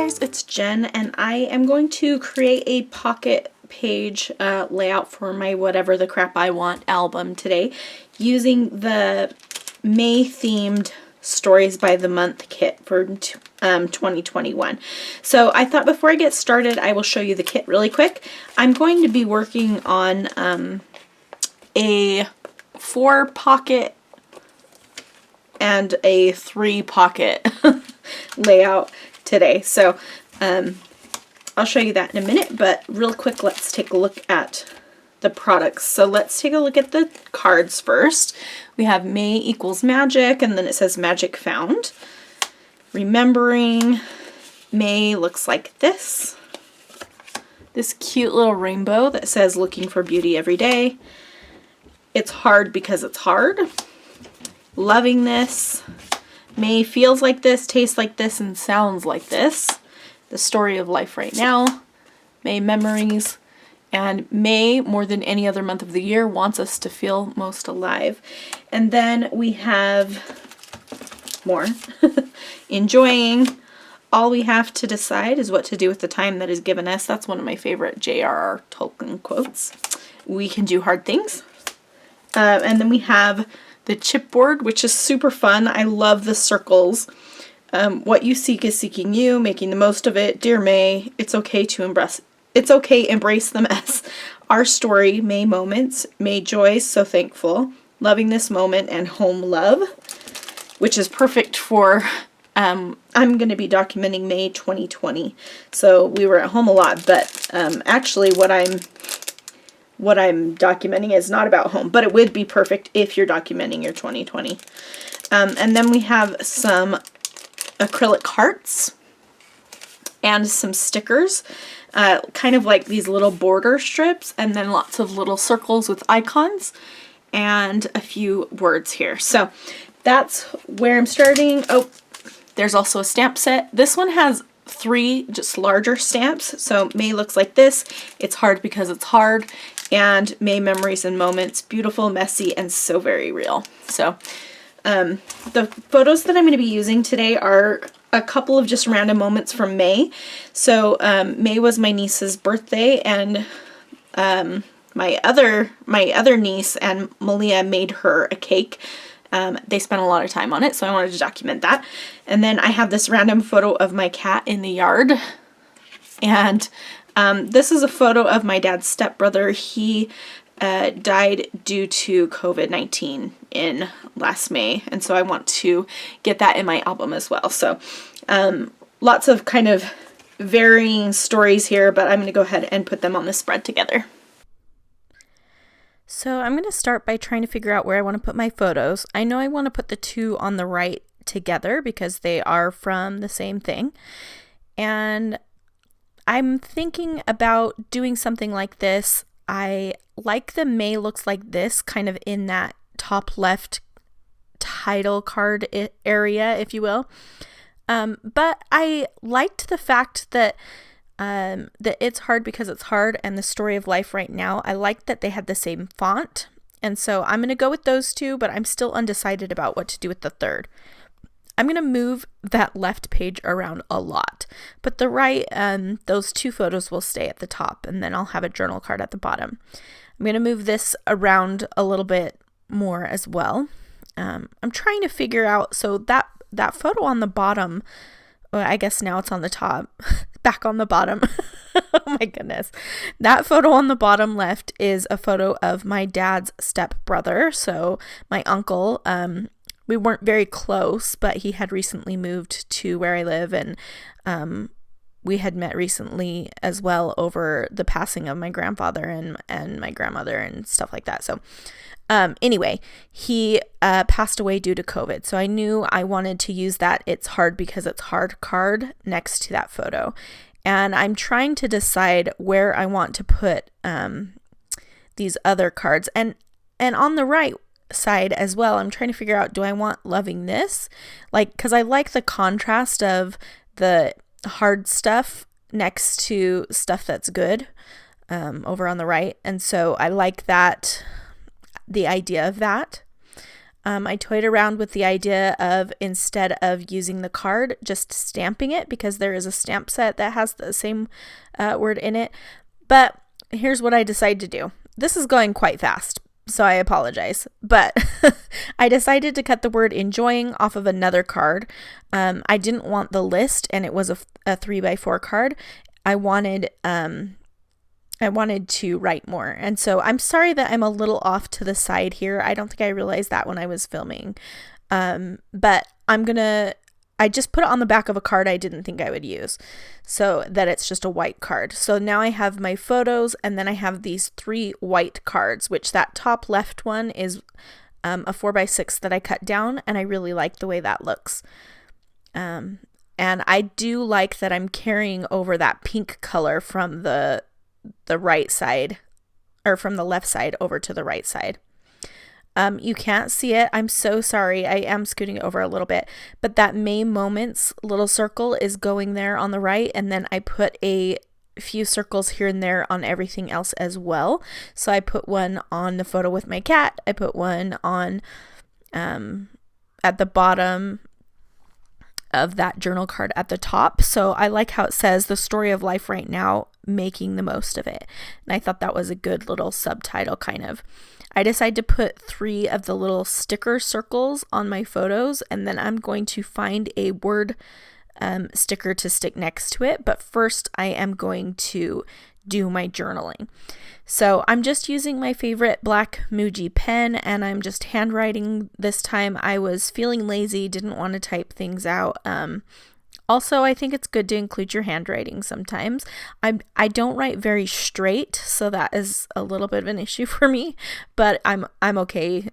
guys, it's Jen, and I am going to create a pocket page layout for my Whatever the Crap I Want album today using the May themed Stories by the Month kit for 2021. So I thought before I get started I will show you the kit really quick. I'm going to be working on a 4-pocket and a 3-pocket layout today. So I'll show you that in a minute, but real quick, let's take a look at the products. So let's take a look at the cards first. We have May equals magic, and then it says magic found. Remembering May looks like this. This cute little rainbow that says looking for beauty every day. It's hard because it's hard. Loving this. May feels like this, tastes like this, and sounds like this. The story of life right now. May memories. And May, more than any other month of the year, wants us to feel most alive. And then we have more. Enjoying. All we have to decide is what to do with the time that is given us. That's one of my favorite J.R.R. Tolkien quotes. We can do hard things. And then we have the chipboard, which is super fun. I love the circles. What you seek is seeking you, making the most of it. Dear May, it's okay to embrace. It's okay, embrace the mess. Our story, May moments, May joys, so thankful. Loving this moment and home love, which is perfect for. I'm going to be documenting May 2020. So we were at home a lot, but actually what I'm documenting is not about home, but it would be perfect if you're documenting your 2020. And then we have some acrylic hearts and some stickers, kind of like these little border strips, and then lots of little circles with icons and a few words here. So that's where I'm starting. Oh, there's also a stamp set. This one has 3 just larger stamps. So May looks like this. It's hard because it's hard. And May memories and moments, beautiful, messy, and so very real. So the photos that I'm going to be using today are a couple of just random moments from May. So May was my niece's birthday, and my other niece and Malia made her a cake. They spent a lot of time on it, so I wanted to document that. And then I have this random photo of my cat in the yard. And this is a photo of my dad's stepbrother. He died due to COVID-19 in last May, and so I want to get that in my album as well. So lots of kind of varying stories here, but I'm going to go ahead and put them on the spread together. So I'm going to start by trying to figure out where I want to put my photos. I know I want to put the 2 on the right together because they are from the same thing. And I'm thinking about doing something like this. I like the May looks like this, kind of in that top left title card area, if you will. But I liked the fact that that it's hard because it's hard and the story of life right now. I liked that they had the same font. And so I'm going to go with those 2, but I'm still undecided about what to do with the 3rd. I'm going to move that left page around a lot, but the right, those 2 photos will stay at the top, and then I'll have a journal card at the bottom. I'm going to move this around a little bit more as well. I'm trying to figure out, so that photo on the bottom, well, I guess now it's on the top, back on the bottom. Oh my goodness. That photo on the bottom left is a photo of my dad's stepbrother, so my uncle. We weren't very close, but he had recently moved to where I live, and we had met recently as well over the passing of my grandfather and my grandmother and stuff like that. So anyway, he passed away due to COVID. So I knew I wanted to use that "it's hard because it's hard" card next to that photo. And I'm trying to decide where I want to put these other cards. And on the right side as well, I'm trying to figure out, do I want loving this? Like, because I like the contrast of the hard stuff next to stuff that's good over on the right. And so I like that, the idea of that. I toyed around with the idea of, instead of using the card, just stamping it, because there is a stamp set that has the same word in it. But here's what I decided to do. This is going quite fast, so I apologize. But I decided to cut the word enjoying off of another card. I didn't want the list, and it was a 3x4 card. I wanted to write more. And so I'm sorry that I'm a little off to the side here. I don't think I realized that when I was filming. But I just put it on the back of a card I didn't think I would use, so that it's just a white card. So now I have my photos, and then I have these 3 white cards, which that top left one is a 4x6 that I cut down, and I really like the way that looks. And I do like that I'm carrying over that pink color from the right side, or from the left side over to the right side. You can't see it. I'm so sorry. I am scooting over a little bit, but that May Moments little circle is going there on the right. And then I put a few circles here and there on everything else as well. So I put one on the photo with my cat. I put one on, at the bottom of that journal card at the top. So I like how it says the story of life right now, making the most of it. And I thought that was a good little subtitle, kind of. I decided to put 3 of the little sticker circles on my photos, and then I'm going to find a word sticker to stick next to it. But first I am going to do my journaling. So I'm just using my favorite black Muji pen, and I'm just handwriting this time. I was feeling lazy, didn't want to type things out. Also, I think it's good to include your handwriting sometimes. I don't write very straight, so that is a little bit of an issue for me, but I'm okay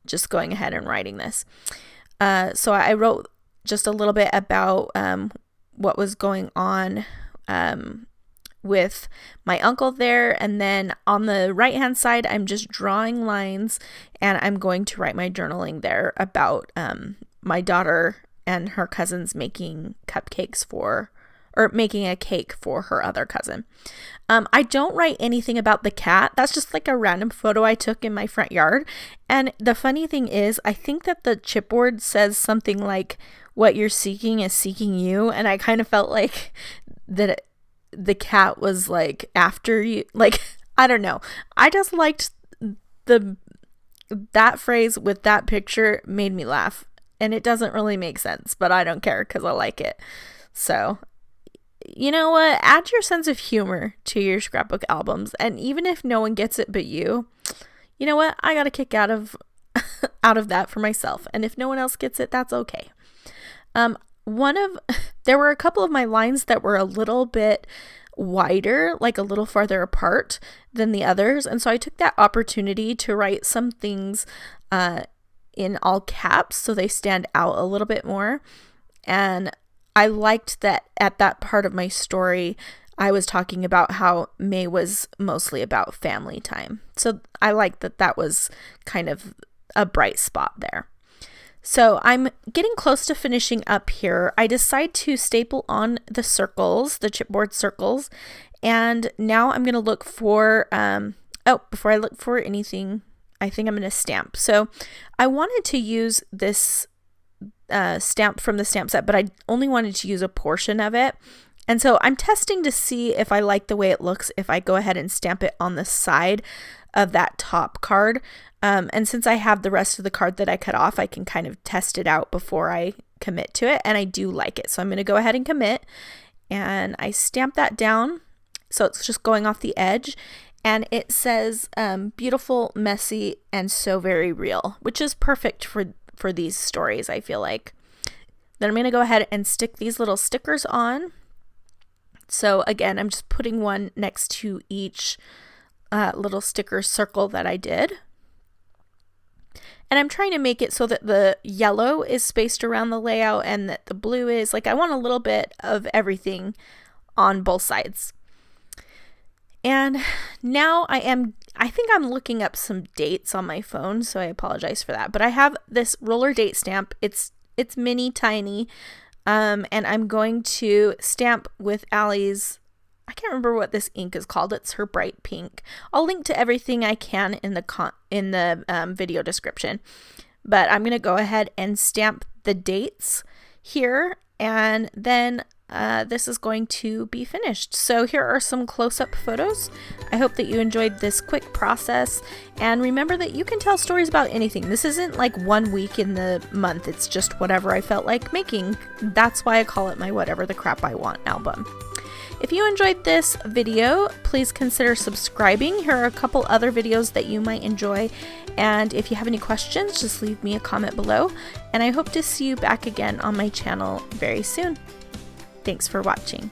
just going ahead and writing this. So I wrote just a little bit about what was going on with my uncle there, and then on the right hand side I'm just drawing lines, and I'm going to write my journaling there about my daughter and her cousins making making a cake for her other cousin. I don't write anything about the cat. That's just like a random photo I took in my front yard. And the funny thing is, I think that the chipboard says something like, what you're seeking is seeking you. And I kind of felt like that the cat was like after you. Like, I don't know. I just liked that phrase with that picture made me laugh. And it doesn't really make sense, but I don't care because I like it. So, you know what? Add your sense of humor to your scrapbook albums. And even if no one gets it but you know what? I got a kick out of that for myself. And if no one else gets it, that's okay. There were a couple of my lines that were a little bit wider, like a little farther apart than the others. And so I took that opportunity to write some things in all caps so they stand out a little bit more. And I liked that at that part of my story, I was talking about how May was mostly about family time. So I liked that was kind of a bright spot there. So I'm getting close to finishing up here. I decide to staple on the circles, the chipboard circles. And now I'm going to look for, before I look for anything, I think I'm going to stamp. So I wanted to use this stamp from the stamp set, but I only wanted to use a portion of it. And so I'm testing to see if I like the way it looks if I go ahead and stamp it on the side of that top card. And since I have the rest of the card that I cut off, I can kind of test it out before I commit to it. And I do like it. So I'm going to go ahead and commit. And I stamp that down. So it's just going off the edge. And it says beautiful, messy, and so very real, which is perfect for these stories, I feel like. Then I'm going to go ahead and stick these little stickers on. So again, I'm just putting one next to each little sticker circle that I did. And I'm trying to make it so that the yellow is spaced around the layout and that the blue is, like, I want a little bit of everything on both sides. And now I think I'm looking up some dates on my phone, so I apologize for that. But I have this roller date stamp. It's mini tiny. And I'm going to stamp with Allie's, I can't remember what this ink is called. It's her bright pink. I'll link to everything I can in the video description. but I'm going to go ahead and stamp the dates here, and then this is going to be finished. So here are some close-up photos. I hope that you enjoyed this quick process, and remember that you can tell stories about anything. This isn't like 1 week in the month, it's just whatever I felt like making. That's why I call it my Whatever the Crap I Want album. If you enjoyed this video, please consider subscribing. Here are a couple other videos that you might enjoy, and if you have any questions, just leave me a comment below, and I hope to see you back again on my channel very soon. Thanks for watching.